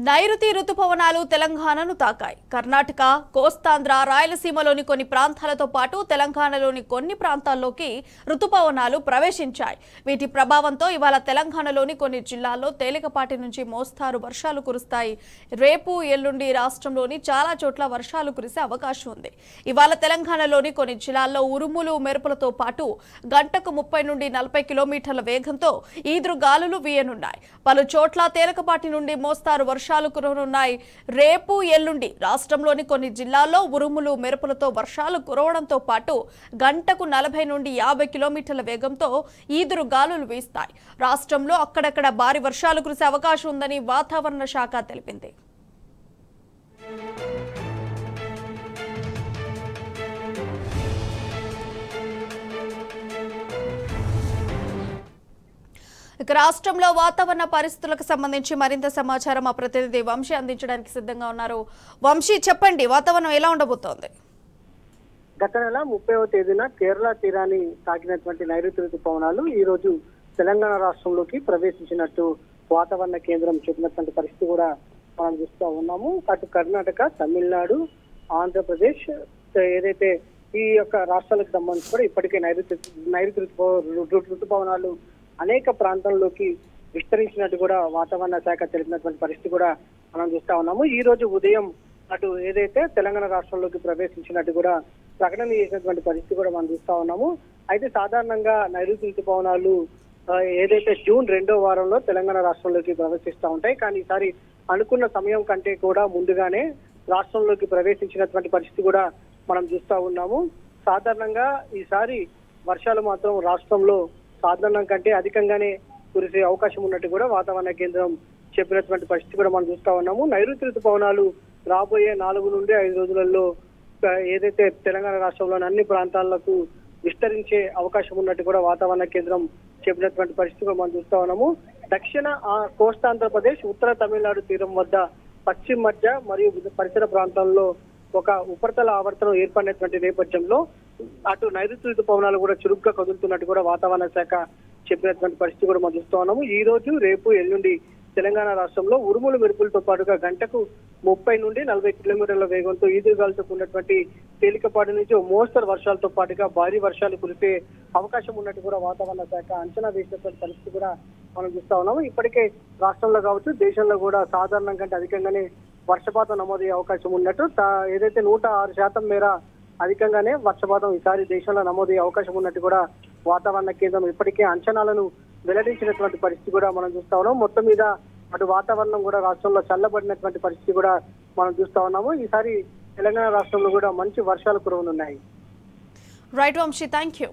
నైరుతి రుతుపవనాలు తెలంగాణను తాకాయి. కర్ణాటక, కోస్తాంధ్ర, రాయలసీమలోని కొన్ని ప్రాంతాలతో పాటు తెలంగాణలోని కొన్ని ప్రాంతాల్లోకి రుతుపవనాలు ప్రవేశించాయి. వీటి ప్రభావంతో ఇవాళ తెలంగాణలోని కొన్ని జిల్లాల్లో తేలికపాటి నుంచి మోస్తారు వర్షాలు కురుస్తాయి. రేపు ఎల్లుండి రాష్ట్రంలోని చాలా చోట్ల వర్షాలు కురిసే అవకాశం ఉంది. ఇవాళ తెలంగాణలోని కొన్ని జిల్లాల్లో ఉరుములు, మెరుపులతో పాటు గంటకు 30 నుండి 40 కిలోమీటర్ల వేగంతో ఈదురుగాలులు వీయనున్నాయి. పలు చోట్ల తేలికపాటి నుండి మోస్తారు వర్షాలు కురవనున్నాయి. రేపు ఎల్లుండి రాష్ట్రంలోని కొన్ని జిల్లాల్లో ఉరుములు, మెరుపులతో వర్షాలు కురవడంతో పాటు గంటకు 40 నుండి 50 కిలోమీటర్ల వేగంతో ఈదురు గాలులు వీస్తాయి. రాష్ట్రంలో అక్కడక్కడ భారీ వర్షాలు కురిసే అవకాశం ఉందని వాతావరణ శాఖ తెలిపింది. రాష్ట్రంలో వాతావరణ పరిస్థితులకు సంబంధించి మరింత సమాచారం మా ప్రతినిధి వంశీ అందించడానికి సిద్ధంగా ఉన్నారు. వంశీ, చెప్పండి, వాతావరణం ఎలా ఉండబోతోంది? గత నెల 30వ తేదీన కేరళ తీరాన్ని తాకినటువంటి నైరుతి ఋతుపవనాలు ఈ రోజు తెలంగాణ రాష్ట్రంలోకి ప్రవేశించినట్టు వాతావరణ కేంద్రం చెప్పినటువంటి పరిస్థితి కూడా మనం చూస్తూ ఉన్నాము. అటు కర్ణాటక, తమిళనాడు, ఆంధ్రప్రదేశ్ ఏదైతే ఈ యొక్క రాష్ట్రాలకు సంబంధించి కూడా ఇప్పటికే నైరుతి ఋతుపవనాలు అనేక ప్రాంతాల్లోకి విస్తరించినట్టు కూడా వాతావరణ శాఖ తెలిపినటువంటి పరిస్థితి కూడా మనం చూస్తా ఉన్నాము. ఈ రోజు ఉదయం అటు ఏదైతే తెలంగాణ రాష్ట్రంలోకి ప్రవేశించినట్టు కూడా ప్రకటన చేసినటువంటి పరిస్థితి కూడా మనం చూస్తా ఉన్నాము. అయితే సాధారణంగా నైరుతి ఋతుపవనాలు ఏదైతే జూన్ 2వ వారంలో తెలంగాణ రాష్ట్రంలోకి ప్రవేశిస్తూ ఉంటాయి. కానీ ఈసారి అనుకున్న సమయం కంటే కూడా ముందుగానే రాష్ట్రంలోకి ప్రవేశించినటువంటి పరిస్థితి కూడా మనం చూస్తా ఉన్నాము. సాధారణంగా ఈసారి వర్షాలు మాత్రం రాష్ట్రంలో సాధారణం కంటే అధికంగానే కురిసే అవకాశం ఉన్నట్టు కూడా వాతావరణ కేంద్రం చెప్పినటువంటి పరిస్థితి కూడా మనం చూస్తా ఉన్నాము. నైరుతి ఋతుపవనాలు రాబోయే 4 నుండి 5 రోజులలో ఏదైతే తెలంగాణ రాష్ట్రంలోని అన్ని ప్రాంతాలకు విస్తరించే అవకాశం ఉన్నట్టు కూడా వాతావరణ కేంద్రం చెప్పినటువంటి పరిస్థితి కూడా మనం చూస్తా ఉన్నాము. దక్షిణ కోస్తాంధ్రప్రదేశ్, ఉత్తర తమిళనాడు తీరం వద్ద పశ్చిమ మధ్య మరియు పరిసర ప్రాంతాల్లో ఒక ఉపరితల ఆవర్తనం ఏర్పడినటువంటి నేపథ్యంలో అటు నైరుతి ఋతుపవనాలు కూడా చురుగ్గా కదులుతున్నట్టు కూడా వాతావరణ శాఖ చెప్పినటువంటి పరిస్థితి కూడా మనం చూస్తూ ఉన్నాము. ఈ రోజు, రేపు, ఎల్లుండి తెలంగాణ రాష్ట్రంలో ఉరుములు, మెరుపులతో పాటుగా గంటకు 30 నుండి 40 కిలోమీటర్ల వేగంతో ఈదురుగాలులతో కూడినటువంటి తేలికపాటి నుంచి మోస్తరు వర్షాలతో పాటుగా భారీ వర్షాలు కురిసే అవకాశం ఉన్నట్టు కూడా వాతావరణ శాఖ అంచనా వేసినటువంటి పరిస్థితి కూడా మనం చూస్తా ఉన్నాము. ఇప్పటికే రాష్ట్రంలో కావచ్చు, దేశంలో కూడా సాధారణం కంటే అధికంగానే వర్షపాతం నమోదయ్యే అవకాశం ఉన్నట్టు ఏదైతే 106% మేర అధికంగానే వర్షపాతం ఈసారి దేశంలో నమోదయ్యే అవకాశం ఉన్నట్టు కూడా వాతావరణ కేంద్రం ఇప్పటికే అంచనాలను వెల్లడించినటువంటి పరిస్థితి కూడా మనం చూస్తా ఉన్నాం. మొత్తం మీద అటు వాతావరణం కూడా రాష్ట్రంలో చల్లబడినటువంటి పరిస్థితి కూడా మనం చూస్తా ఉన్నాము. ఈసారి తెలంగాణ రాష్ట్రంలో కూడా మంచి వర్షాలు కురవనున్నాయి. Right Vamshi, thank you.